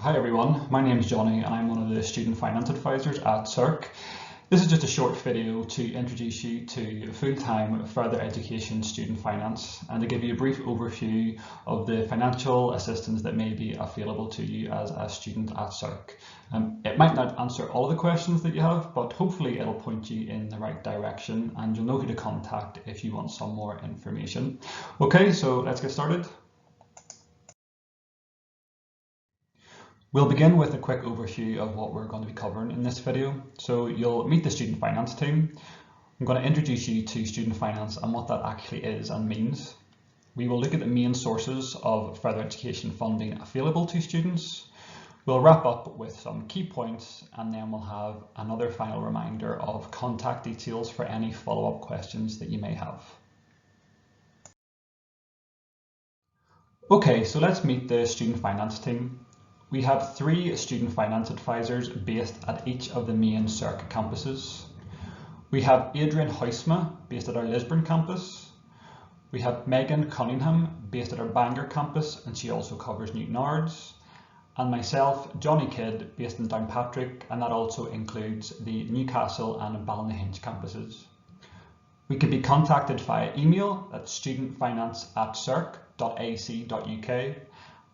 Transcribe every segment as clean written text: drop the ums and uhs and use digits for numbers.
Hi everyone, my name is Johnny and I'm one of the student finance advisors at SERC. This is just a short video to introduce you to full-time further education student finance and to give you a brief overview of the financial assistance that may be available to you as a student at SERC. It might not answer all of the questions that you have, but hopefully it'll point you in the right direction and you'll know who to contact if you want some more information. Okay, so let's get started. We'll begin with a quick overview of what we're going to be covering in this video. So you'll meet the student finance team. I'm going to introduce you to student finance and what that actually is and means. We will look at the main sources of further education funding available to students. We'll wrap up with some key points and then we'll have another final reminder of contact details for any follow-up questions that you may have. Okay, so let's meet the student finance team. We have 3 student finance advisors based at each of the main SERC campuses. We have Adrian Huisma based at our Lisburn campus. We have Megan Cunningham based at our Bangor campus and she also covers Newton Ards. And myself, Johnny Kidd, based in Downpatrick, and that also includes the Newcastle and Ballynahinch campuses. We can be contacted via email at studentfinance@serc.ac.uk.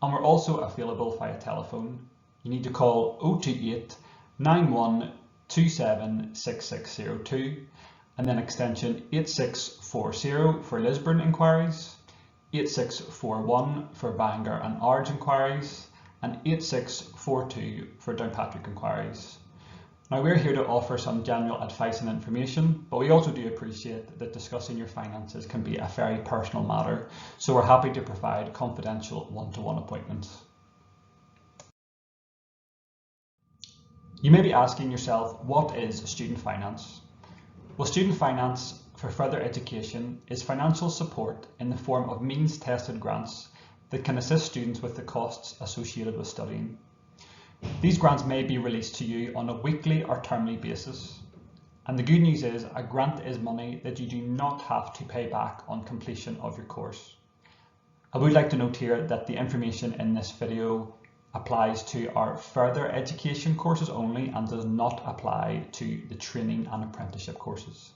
And we're also available via telephone. You need to call 028 91 27 6602 and then extension 8640 for Lisburn inquiries, 8641 for Bangor and Ards inquiries, and 8642 for Downpatrick inquiries. Now we're here to offer some general advice and information, but we also do appreciate that discussing your finances can be a very personal matter, so we're happy to provide confidential one-to-one appointments. You may be asking yourself, what is student finance? Well, student finance for further education is financial support in the form of means-tested grants that can assist students with the costs associated with studying. These grants may be released to you on a weekly or termly basis. And the good news is a grant is money that you do not have to pay back on completion of your course. I would like to note here that the information in this video applies to our further education courses only and does not apply to the training and apprenticeship courses.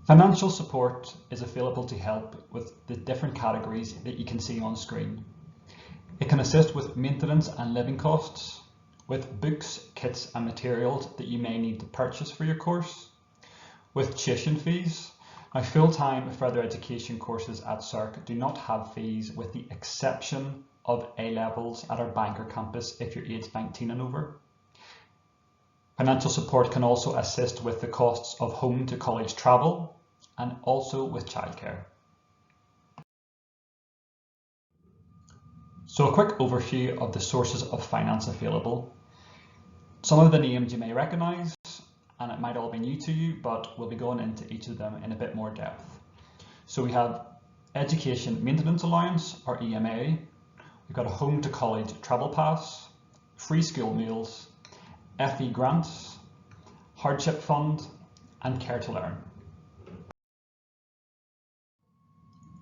Financial support is available to help with the different categories that you can see on screen. It can assist with maintenance and living costs, with books, kits and materials that you may need to purchase for your course, with tuition fees. Now, full-time further education courses at SERC do not have fees with the exception of A-levels at our Bangor campus if you're aged 19 and over. Financial support can also assist with the costs of home to college travel and also with childcare. So a quick overview of the sources of finance available. Some of the names you may recognise, and it might all be new to you, but we'll be going into each of them in a bit more depth. So we have Education Maintenance Allowance, or EMA. We've got a Home to College Travel Pass, Free School Meals, FE Grants, Hardship Fund, and Care to Learn.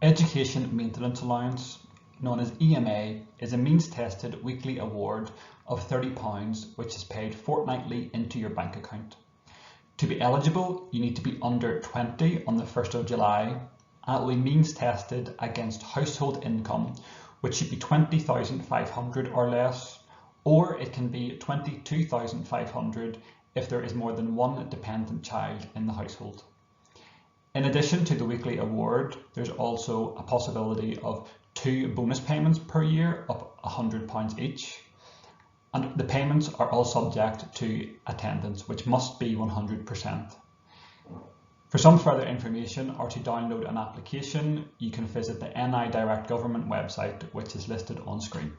Education Maintenance Allowance, known as EMA, is a means-tested weekly award of £30 which is paid fortnightly into your bank account. To be eligible, you need to be under 20 on the 1st of July and it will be means-tested against household income, which should be 20,500 or less, or it can be 22,500 if there is more than one dependent child in the household. In addition to the weekly award, there's also a possibility of 2 bonus payments per year of £100 each, and the payments are all subject to attendance, which must be 100%. For some further information or to download an application, you can visit the NI Direct Government website, which is listed on screen.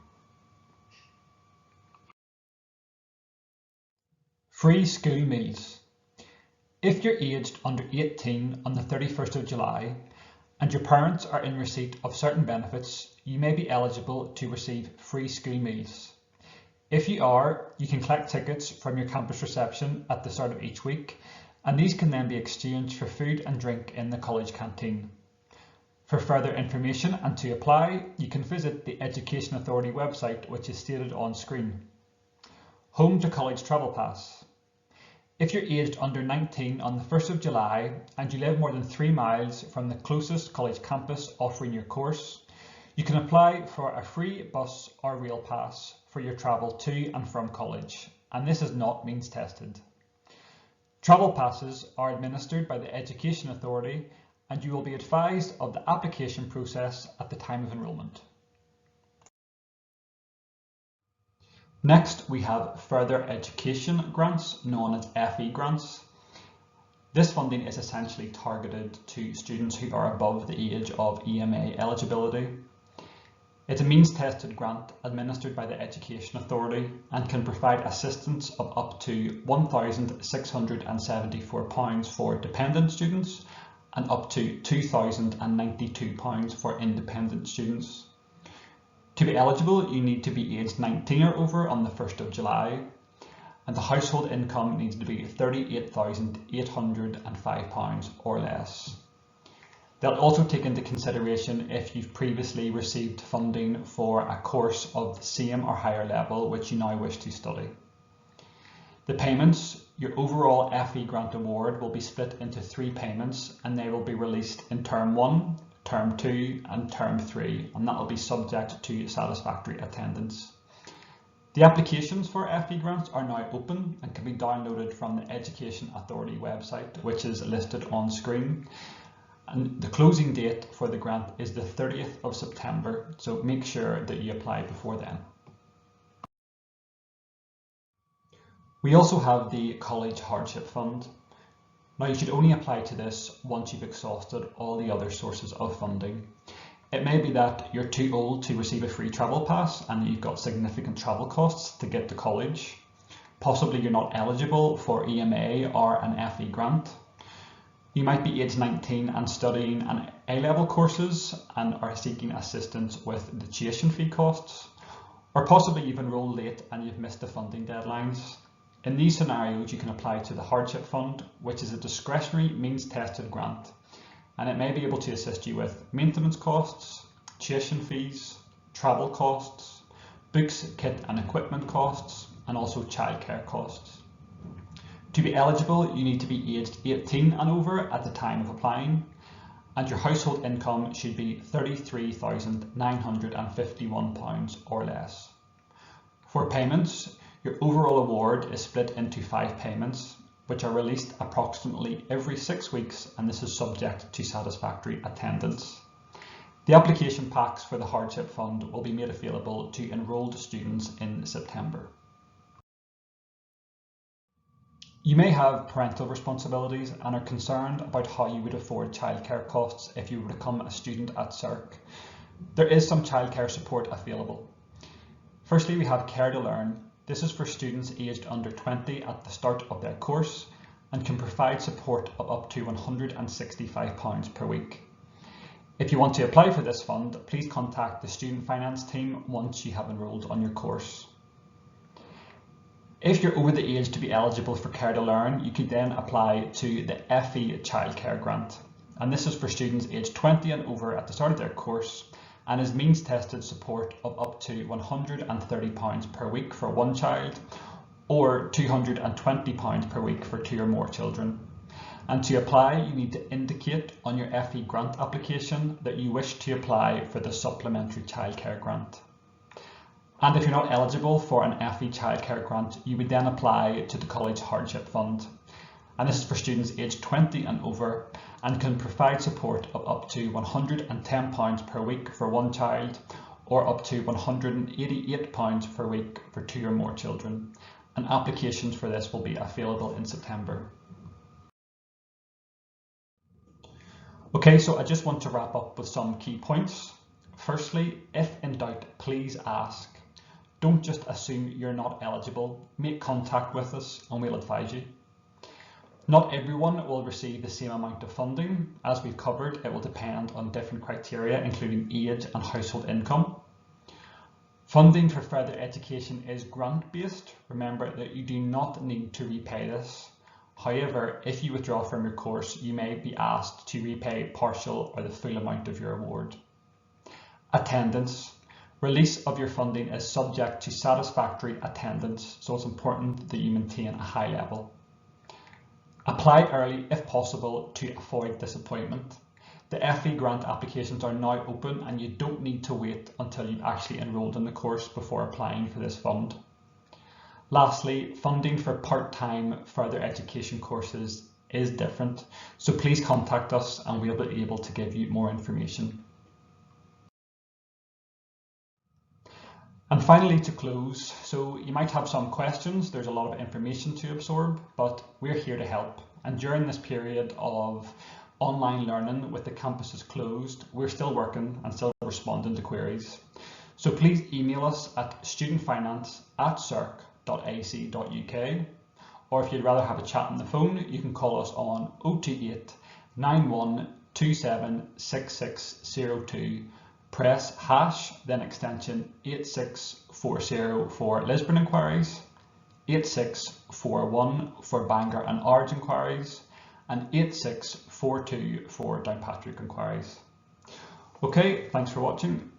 Free school meals. If you're aged under 18 on the 31st of July, and your parents are in receipt of certain benefits, you may be eligible to receive free school meals. If you are, you can collect tickets from your campus reception at the start of each week, and these can then be exchanged for food and drink in the college canteen. For further information and to apply, you can visit the Education Authority website, which is stated on screen. Home to College Travel Pass. If you're aged under 19 on the 1st of July and you live more than 3 miles from the closest college campus offering your course, you can apply for a free bus or rail pass for your travel to and from college, and this is not means tested. Travel passes are administered by the Education Authority, and you will be advised of the application process at the time of enrolment. Next, we have further education grants, known as FE grants. This funding is essentially targeted to students who are above the age of EMA eligibility. It's a means-tested grant administered by the Education Authority and can provide assistance of up to £1,674 for dependent students and up to £2,092 for independent students. To be eligible, you need to be aged 19 or over on the 1st of July, and the household income needs to be £38,805 or less. They'll also take into consideration if you've previously received funding for a course of the same or higher level which you now wish to study. The payments, your overall FE grant award will be split into 3 payments, and they will be released in Term 1, Term 2 and Term 3, and that will be subject to satisfactory attendance. The applications for FE grants are now open and can be downloaded from the Education Authority website, which is listed on screen. And the closing date for the grant is the 30th of September, so make sure that you apply before then. We also have the College Hardship Fund. Now, you should only apply to this once you've exhausted all the other sources of funding. It may be that you're too old to receive a free travel pass and you've got significant travel costs to get to college. Possibly you're not eligible for EMA or an FE grant. You might be age 19 and studying an A-level courses and are seeking assistance with the tuition fee costs. Or possibly you've enrolled late and you've missed the funding deadlines. In these scenarios, you can apply to the Hardship Fund, which is a discretionary means-tested grant, and it may be able to assist you with maintenance costs, tuition fees, travel costs, books, kit and equipment costs, and also childcare costs. To be eligible, you need to be aged 18 and over at the time of applying, and your household income should be £33,951 or less. For payments, your overall award is split into 5 payments, which are released approximately every 6 weeks, and this is subject to satisfactory attendance. The application packs for the Hardship Fund will be made available to enrolled students in September. You may have parental responsibilities and are concerned about how you would afford childcare costs if you were to become a student at SERC. There is some childcare support available. Firstly, we have Care to Learn. This is for students aged under 20 at the start of their course and can provide support of up to £165 per week. If you want to apply for this fund, please contact the Student Finance team once you have enrolled on your course. If you're over the age to be eligible for Care to Learn, you could then apply to the FE Childcare Grant. And this is for students aged 20 and over at the start of their course and is means tested support of up to £130 per week for one child or £220 per week for 2 or more children. And to apply, you need to indicate on your FE grant application that you wish to apply for the Supplementary Childcare Grant. And if you're not eligible for an FE Childcare Grant, you would then apply to the College Hardship Fund. And this is for students aged 20 and over and can provide support of up to £110 per week for one child or up to £188 per week for 2 or more children. And applications for this will be available in September. Okay, so I just want to wrap up with some key points. Firstly, if in doubt, please ask. Don't just assume you're not eligible. Make contact with us and we'll advise you. Not everyone will receive the same amount of funding. As we've covered, it will depend on different criteria, including age and household income. Funding for further education is grant-based. Remember that you do not need to repay this. However, if you withdraw from your course, you may be asked to repay partial or the full amount of your award. Attendance. Release of your funding is subject to satisfactory attendance, so it's important that you maintain a high level. Apply early if possible to avoid disappointment. The FE grant applications are now open and you don't need to wait until you've actually enrolled in the course before applying for this fund. Lastly, funding for part-time further education courses is different, so please contact us and we'll be able to give you more information. And finally, to close, so you might have some questions. There's a lot of information to absorb, but we're here to help. And during this period of online learning with the campuses closed, we're still working and still responding to queries. So please email us at studentfinance@serc.ac.uk, or if you'd rather have a chat on the phone, you can call us on 028 91 27 6602. Press hash, then extension 8640 for Lisburn inquiries, 8641 for Bangor and Ards inquiries, and 8642 for Downpatrick inquiries. Okay, thanks for watching.